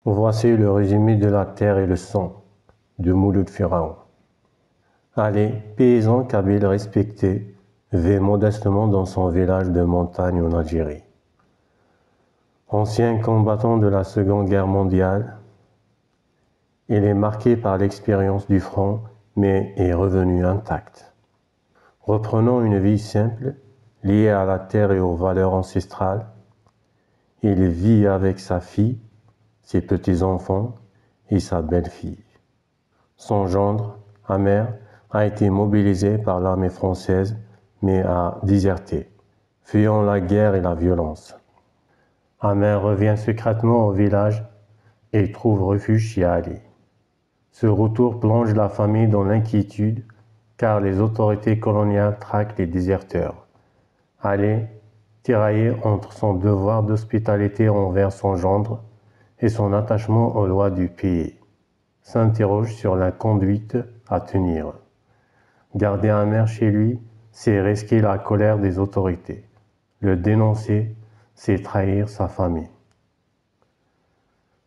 Voici le résumé de la terre et le sang de Mouloud Pharaon. Ali, paysan kabyle respecté, vit modestement dans son village de montagne en Algérie. Ancien combattant de la Seconde Guerre mondiale, il est marqué par l'expérience du front, mais est revenu intact. Reprenant une vie simple, liée à la terre et aux valeurs ancestrales, il vit avec sa fille, ses petits-enfants et sa belle-fille. Son gendre, Amer, a été mobilisé par l'armée française, mais a déserté, fuyant la guerre et la violence. Amer revient secrètement au village et trouve refuge chez Ali. Ce retour plonge la famille dans l'inquiétude car les autorités coloniales traquent les déserteurs. Ali, tiraillé entre son devoir d'hospitalité envers son gendre et son attachement aux lois du pays, s'interroge sur la conduite à tenir. Garder Amer chez lui, c'est risquer la colère des autorités. Le dénoncer, c'est trahir sa famille.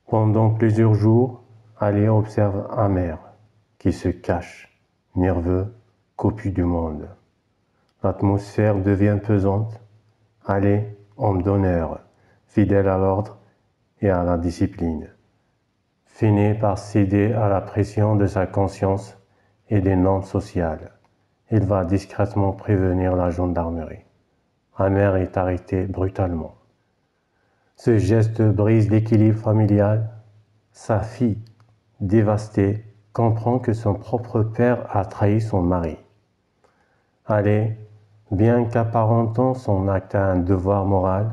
Pendant plusieurs jours, Ali observe Amer, qui se cache, nerveux, copieux du monde. L'atmosphère devient pesante. Ali, homme d'honneur, fidèle à l'ordre et à la discipline, finit par céder à la pression de sa conscience et des normes sociales. Il va discrètement prévenir la gendarmerie. Amer est arrêté brutalement. Ce geste brise l'équilibre familial. Sa fille, dévastée, comprend que son propre père a trahi son mari. Ali, bien qu'apparentant son acte à un devoir moral,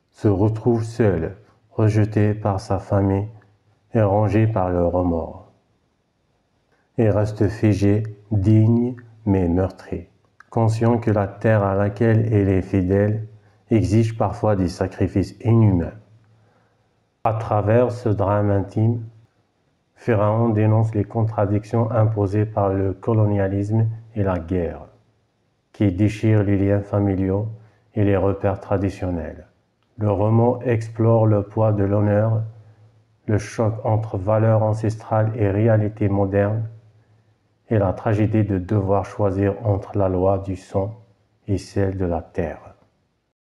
se retrouve seul, rejeté par sa famille et rongé par le remords. Il reste figé, digne mais meurtri, conscient que la terre à laquelle il est fidèle exige parfois des sacrifices inhumains. À travers ce drame intime, Pharaon dénonce les contradictions imposées par le colonialisme et la guerre, qui déchirent les liens familiaux et les repères traditionnels. Le roman explore le poids de l'honneur, le choc entre valeurs ancestrales et réalité moderne, et la tragédie de devoir choisir entre la loi du sang et celle de la terre.